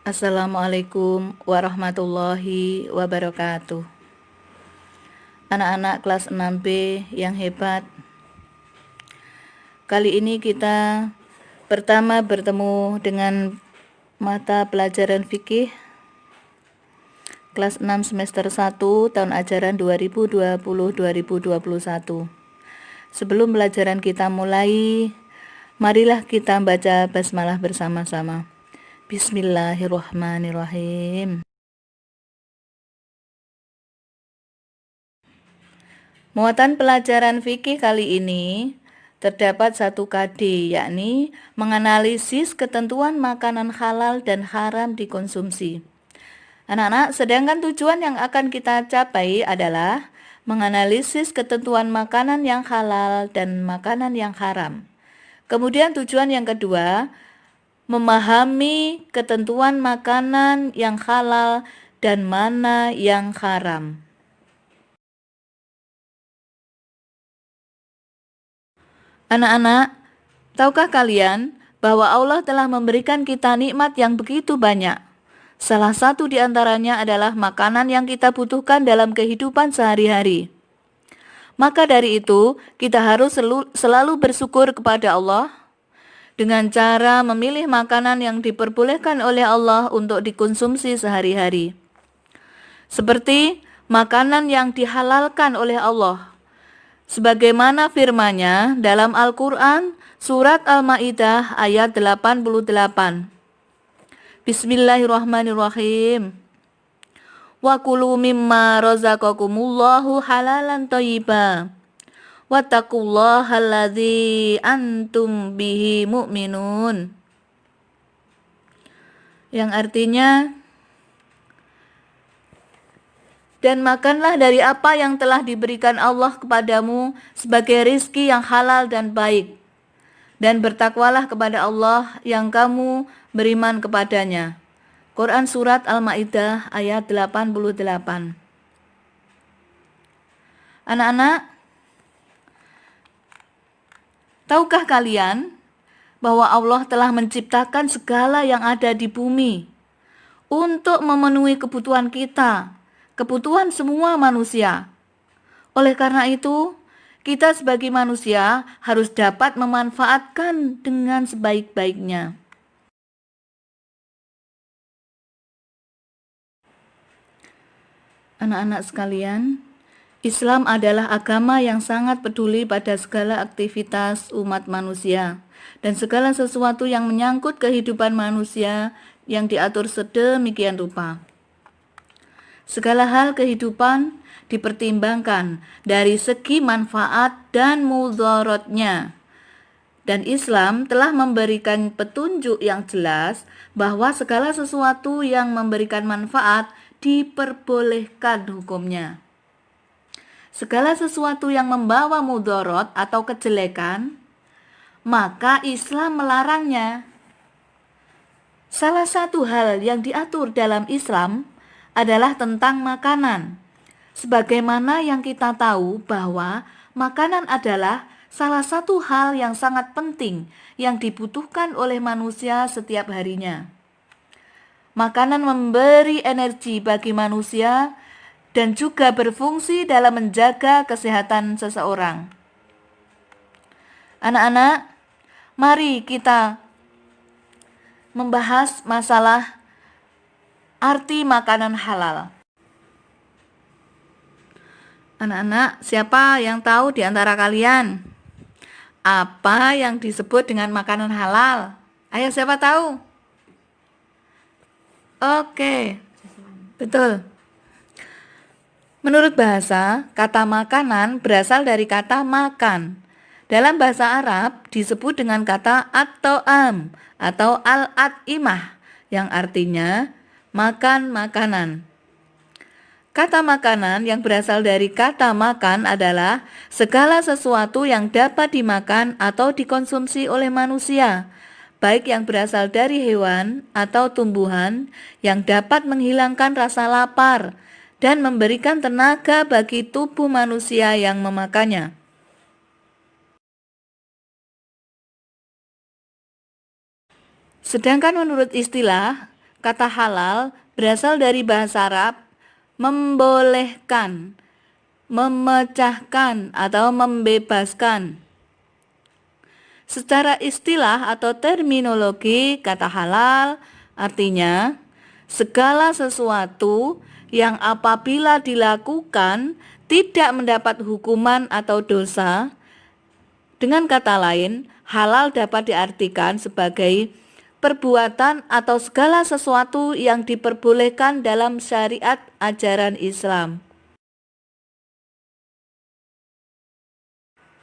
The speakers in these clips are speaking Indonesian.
Assalamualaikum warahmatullahi wabarakatuh. Anak-anak kelas 6B yang hebat, kali ini kita pertama bertemu dengan mata pelajaran fikih kelas 6 semester 1 tahun ajaran 2020-2021. Sebelum pelajaran kita mulai, marilah kita baca basmalah bersama-sama. Bismillahirrahmanirrahim. Muatan pelajaran fikih kali ini terdapat satu KD, yakni menganalisis ketentuan makanan halal dan haram dikonsumsi. Anak-anak, sedangkan tujuan yang akan kita capai adalah menganalisis ketentuan makanan yang halal dan makanan yang haram. Kemudian tujuan yang kedua, memahami ketentuan makanan yang halal dan mana yang haram. Anak-anak, tahukah kalian bahwa Allah telah memberikan kita nikmat yang begitu banyak? Salah satu di antaranya adalah makanan yang kita butuhkan dalam kehidupan sehari-hari. Maka dari itu, kita harus selalu bersyukur kepada Allah dengan cara memilih makanan yang diperbolehkan oleh Allah untuk dikonsumsi sehari-hari. Seperti makanan yang dihalalkan oleh Allah. Sebagaimana firman-Nya dalam Al-Quran, surat Al-Ma'idah ayat 88. Bismillahirrahmanirrahim. Wa kulu mimma razaqakumullahu halalan thayyiba. Wattaqullaha alladzi antum bihi mu'minun. Yang artinya, dan makanlah dari apa yang telah diberikan Allah kepadamu sebagai rizki yang halal dan baik. Dan bertakwalah kepada Allah yang kamu beriman kepadanya. Quran Surat Al-Ma'idah ayat 88. Anak-anak, tahukah kalian bahwa Allah telah menciptakan segala yang ada di bumi untuk memenuhi kebutuhan kita, kebutuhan semua manusia. Oleh karena itu, kita sebagai manusia harus dapat memanfaatkan dengan sebaik-baiknya. Anak-anak sekalian, Islam adalah agama yang sangat peduli pada segala aktivitas umat manusia dan segala sesuatu yang menyangkut kehidupan manusia yang diatur sedemikian rupa. Segala hal kehidupan dipertimbangkan dari segi manfaat dan mudaratnya. Dan Islam telah memberikan petunjuk yang jelas bahwa segala sesuatu yang memberikan manfaat diperbolehkan hukumnya. Segala sesuatu yang membawa mudarat atau kejelekan, maka Islam melarangnya. Salah satu hal yang diatur dalam Islam adalah tentang makanan. Sebagaimana yang kita tahu bahwa makanan adalah salah satu hal yang sangat penting yang dibutuhkan oleh manusia setiap harinya. Makanan memberi energi bagi manusia dan juga berfungsi dalam menjaga kesehatan seseorang. Anak-anak, mari kita membahas masalah arti makanan halal. Anak-anak, siapa yang tahu di antara kalian apa yang disebut dengan makanan halal? Ayo, siapa tahu? Oke, betul. Menurut bahasa, kata makanan berasal dari kata makan. Dalam bahasa Arab disebut dengan kata at-ta'am atau al-at'imah yang artinya makan makanan. Kata makanan yang berasal dari kata makan adalah segala sesuatu yang dapat dimakan atau dikonsumsi oleh manusia, baik yang berasal dari hewan atau tumbuhan yang dapat menghilangkan rasa lapar dan memberikan tenaga bagi tubuh manusia yang memakannya. Sedangkan menurut istilah, Kata halal berasal dari bahasa Arab membolehkan, memecahkan, atau membebaskan. Secara istilah atau terminologi, kata halal artinya segala sesuatu yang apabila dilakukan tidak mendapat hukuman atau dosa. Dengan kata lain, halal dapat diartikan sebagai perbuatan atau segala sesuatu yang diperbolehkan dalam syariat ajaran Islam.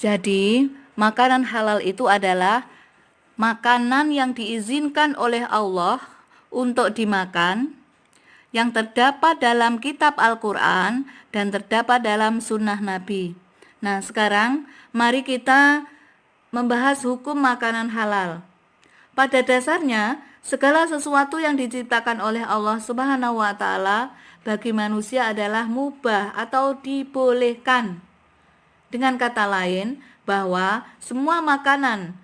Jadi, makanan halal itu adalah makanan yang diizinkan oleh Allah untuk dimakan, yang terdapat dalam kitab Al-Quran dan terdapat dalam sunnah Nabi. Nah, sekarang mari kita membahas hukum makanan halal. Pada dasarnya, segala sesuatu yang diciptakan oleh Allah Subhanahu wa Ta'ala bagi manusia adalah mubah atau dibolehkan. Dengan kata lain, bahwa semua makanan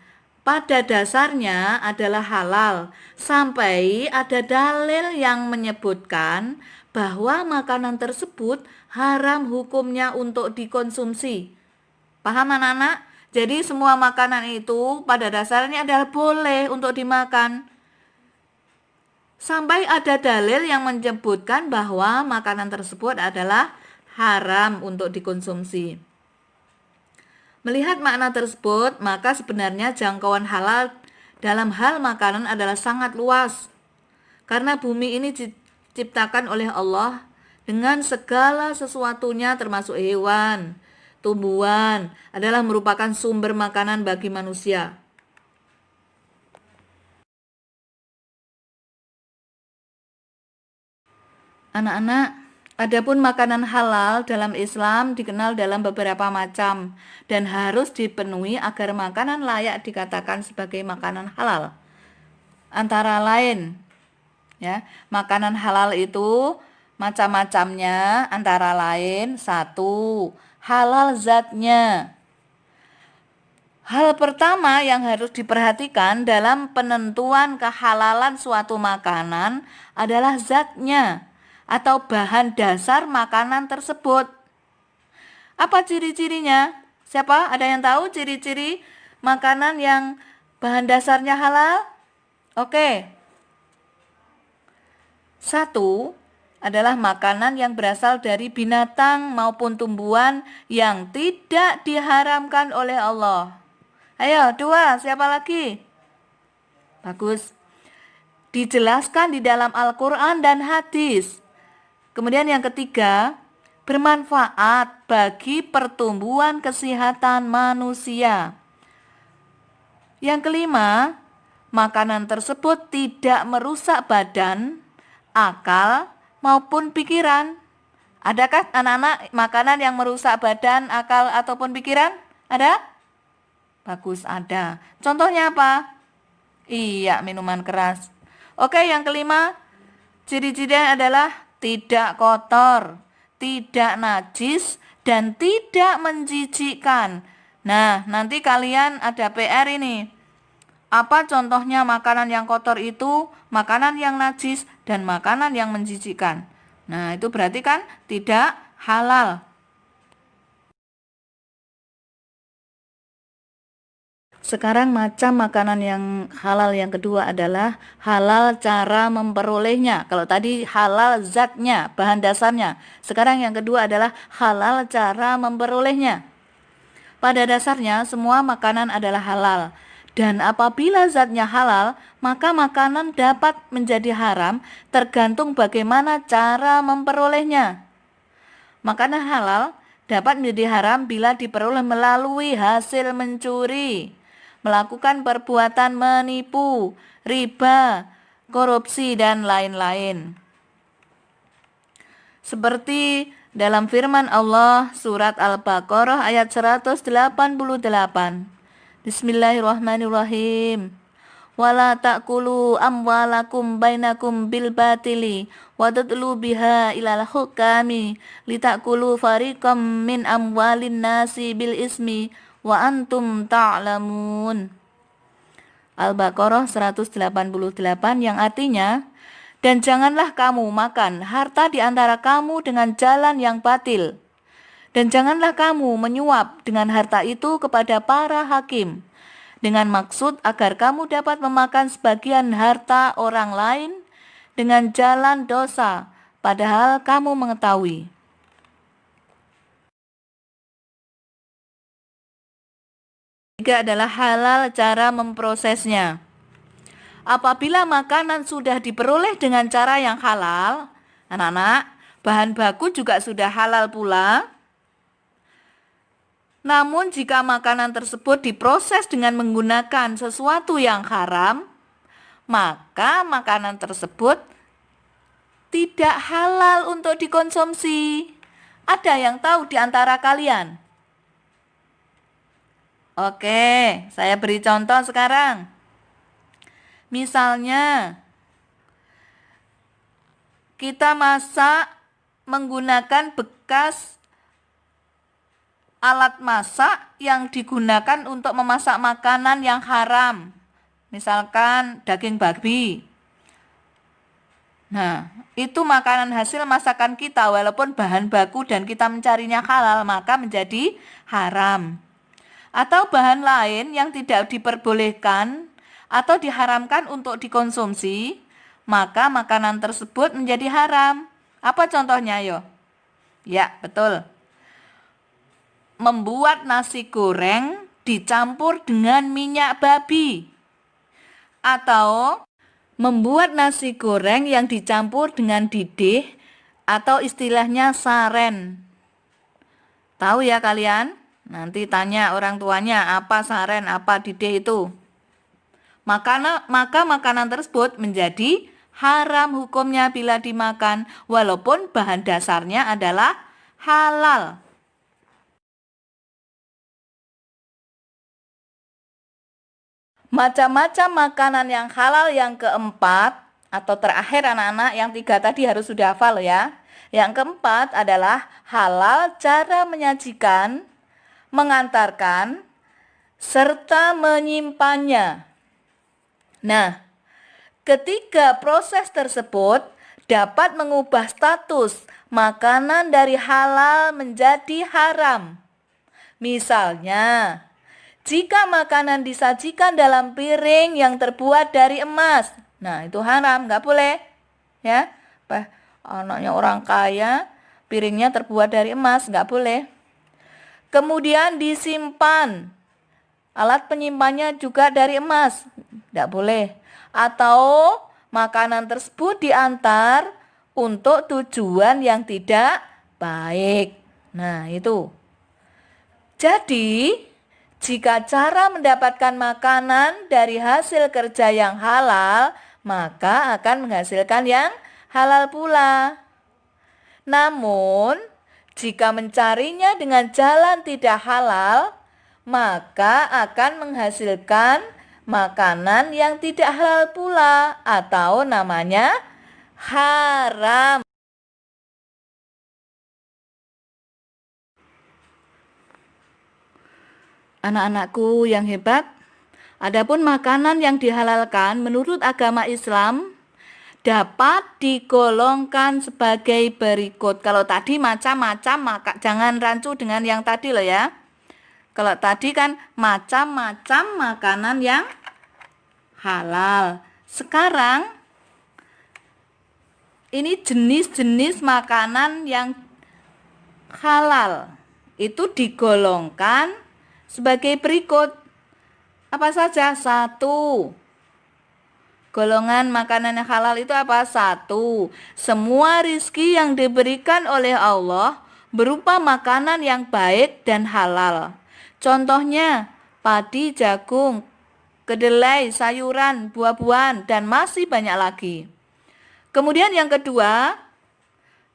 pada dasarnya adalah halal sampai ada dalil yang menyebutkan bahwa makanan tersebut haram hukumnya untuk dikonsumsi. Paham anak-anak? Jadi semua makanan itu pada dasarnya adalah boleh untuk dimakan sampai ada dalil yang menyebutkan bahwa makanan tersebut adalah haram untuk dikonsumsi. Melihat makna tersebut, maka sebenarnya jangkauan halal dalam hal makanan adalah sangat luas. Karena bumi ini diciptakan oleh Allah dengan segala sesuatunya termasuk hewan, tumbuhan, adalah merupakan sumber makanan bagi manusia. Anak-anak, adapun makanan halal dalam Islam dikenal dalam beberapa macam dan harus dipenuhi agar makanan layak dikatakan sebagai makanan halal. Antara lain, ya, makanan halal itu macam-macamnya antara lain: 1. Halal zatnya. Hal pertama yang harus diperhatikan dalam penentuan kehalalan suatu makanan adalah zatnya atau bahan dasar makanan tersebut. Apa ciri-cirinya? Siapa? Ada yang tahu ciri-ciri makanan yang bahan dasarnya halal? Oke. 1 adalah makanan yang berasal dari binatang maupun tumbuhan yang tidak diharamkan oleh Allah. Ayo, 2, siapa lagi? Bagus. Dijelaskan di dalam Al-Quran dan hadis. Kemudian yang ketiga, bermanfaat bagi pertumbuhan kesehatan manusia. Yang kelima, makanan tersebut tidak merusak badan, akal, maupun pikiran. Adakah anak-anak makanan yang merusak badan, akal, ataupun pikiran? Ada? Bagus, ada. Contohnya apa? Iya, minuman keras. Oke, yang kelima, ciri-cirinya adalah tidak kotor, tidak najis, dan tidak menjijikkan. Nah, nanti kalian ada PR ini. Apa contohnya makanan yang kotor itu, makanan yang najis, dan makanan yang menjijikkan? Nah, itu berarti kan tidak halal. Sekarang macam makanan yang halal yang kedua adalah halal cara memperolehnya. Kalau tadi halal zatnya, bahan dasarnya. Sekarang yang kedua adalah halal cara memperolehnya. Pada dasarnya semua makanan adalah halal. Dan apabila zatnya halal, maka makanan dapat menjadi haram tergantung bagaimana cara memperolehnya. Makanan halal dapat menjadi haram bila diperoleh melalui hasil mencuri, melakukan perbuatan menipu, riba, korupsi, dan lain-lain. Seperti dalam firman Allah surat Al-Baqarah ayat 188. Bismillahirrahmanirrahim. Wala ta'kulu amwalakum bainakum bil batili wa tadlu biha ilal hukami litakulu fariqam min amwalin nasi bil ismi wa antum ta'lamun. Al-Baqarah 188 yang artinya, Dan janganlah kamu makan harta di antara kamu dengan jalan yang batil. Dan janganlah kamu menyuap dengan harta itu kepada para hakim, dengan maksud agar kamu dapat memakan sebagian harta orang lain dengan jalan dosa, padahal kamu mengetahui. Ketiga adalah halal cara memprosesnya. Apabila makanan sudah diperoleh dengan cara yang halal, anak-anak, bahan baku juga sudah halal pula. Namun jika makanan tersebut diproses dengan menggunakan sesuatu yang haram, maka makanan tersebut tidak halal untuk dikonsumsi. Ada yang tahu di antara kalian? Oke, saya beri contoh sekarang. Misalnya, kita masak menggunakan bekas alat masak yang digunakan untuk memasak makanan yang haram. Misalkan daging babi. Nah, itu makanan hasil masakan kita walaupun bahan baku dan kita mencarinya halal, maka menjadi haram. Atau bahan lain yang tidak diperbolehkan atau diharamkan untuk dikonsumsi, maka makanan tersebut menjadi haram. Apa contohnya, yo? Ya, betul. Membuat nasi goreng dicampur dengan minyak babi. Atau membuat nasi goreng yang dicampur dengan didih atau istilahnya saren. Tahu ya kalian? Nanti tanya orang tuanya apa saren, apa didih itu. Maka makanan tersebut menjadi haram hukumnya bila dimakan, walaupun bahan dasarnya adalah halal. Macam-macam makanan yang halal yang keempat, atau terakhir anak-anak, yang 3 tadi harus sudah hafal ya. Yang keempat adalah halal cara menyajikan, mengantarkan, serta menyimpannya. Nah, ketiga proses tersebut dapat mengubah status makanan dari halal menjadi haram. Misalnya, jika makanan disajikan dalam piring yang terbuat dari emas, nah itu haram, nggak boleh. Ya, anaknya orang kaya, piringnya terbuat dari emas, nggak boleh. Kemudian disimpan, alat penyimpannya juga dari emas, tidak boleh. Atau makanan tersebut diantar untuk tujuan yang tidak baik. Nah, itu. Jadi, jika cara mendapatkan makanan dari hasil kerja yang halal, maka akan menghasilkan yang halal pula. Namun, jika mencarinya dengan jalan tidak halal, maka akan menghasilkan makanan yang tidak halal pula, atau namanya haram. Anak-anakku yang hebat, adapun makanan yang dihalalkan menurut agama Islam dapat digolongkan sebagai berikut. Kalau tadi macam-macam, maka jangan rancu dengan yang tadi loh ya. Kalau tadi kan macam-macam makanan yang halal. Sekarang ini jenis-jenis makanan yang halal. Itu digolongkan sebagai berikut. Apa saja? 1. Golongan makanan yang halal itu apa? 1. Semua rizki yang diberikan oleh Allah berupa makanan yang baik dan halal. Contohnya padi, jagung, kedelai, sayuran, buah-buahan, dan masih banyak lagi. Kemudian yang kedua,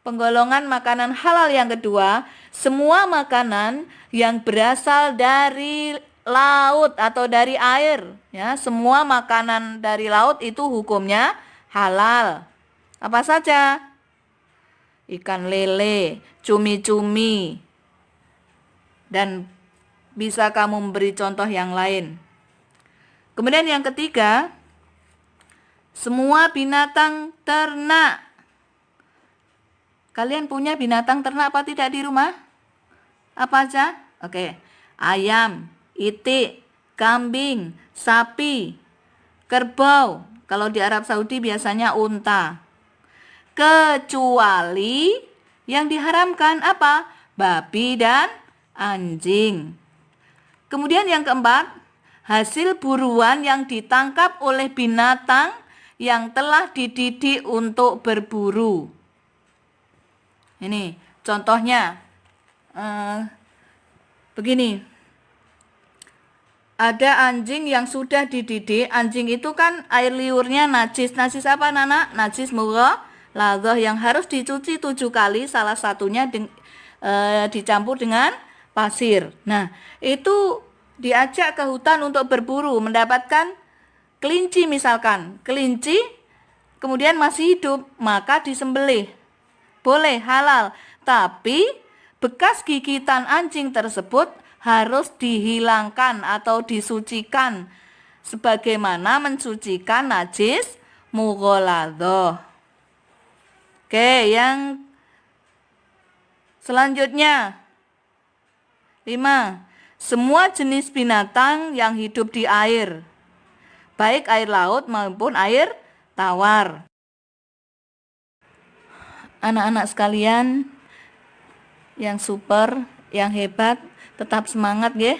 penggolongan makanan halal yang kedua, semua makanan yang berasal dari laut atau dari air, ya, semua makanan dari laut itu hukumnya halal. Apa saja? Ikan lele, cumi-cumi, dan bisa kamu memberi contoh yang lain. Kemudian yang ketiga, Semua binatang ternak. Kalian punya binatang ternak apa tidak di rumah? Apa aja? Oke. Ayam, itik, kambing, sapi, kerbau. Kalau di Arab Saudi biasanya unta. Kecuali yang diharamkan apa? Babi dan anjing. Kemudian yang keempat, hasil buruan yang ditangkap oleh binatang yang telah dididik untuk berburu. Ini contohnya begini. Ada anjing yang sudah dididik. Anjing itu kan air liurnya najis. Najis apa, Nana? Najis mughaladhah yang harus dicuci 7 kali. Salah satunya dicampur dengan pasir. Nah, itu diajak ke hutan untuk berburu, mendapatkan kelinci misalkan. Kelinci kemudian masih hidup, maka disembelih. Boleh, halal. Tapi bekas gigitan anjing tersebut harus dihilangkan atau disucikan sebagaimana mensucikan najis mughaladhah. Oke, yang selanjutnya 5. Semua jenis binatang yang hidup di air, baik air laut maupun air tawar. Anak-anak sekalian yang super, yang hebat, tetap semangat ya.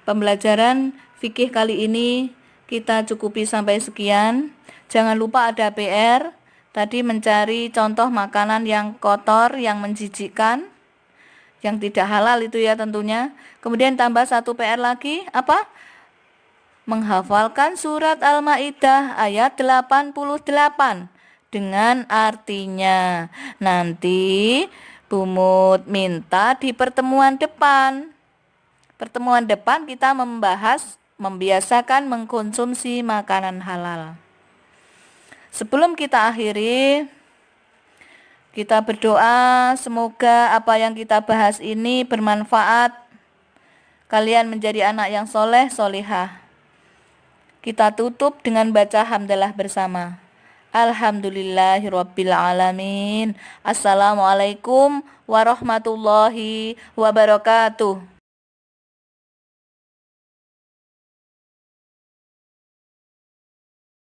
Pembelajaran fikih kali ini kita cukupi sampai sekian. Jangan lupa ada PR. Tadi mencari contoh makanan yang kotor, yang menjijikkan, yang tidak halal itu ya tentunya. Kemudian tambah satu PR lagi, apa? Menghafalkan surat Al-Maidah ayat 88 dengan artinya. Nanti Bu Mut minta di pertemuan depan. Pertemuan depan kita membahas membiasakan mengkonsumsi makanan halal. Sebelum kita akhiri, kita berdoa semoga apa yang kita bahas ini bermanfaat. Kalian menjadi anak yang soleh, solihah. Kita tutup dengan baca hamdalah bersama. Alhamdulillahirabbil alamin. Assalamualaikum warahmatullahi wabarakatuh.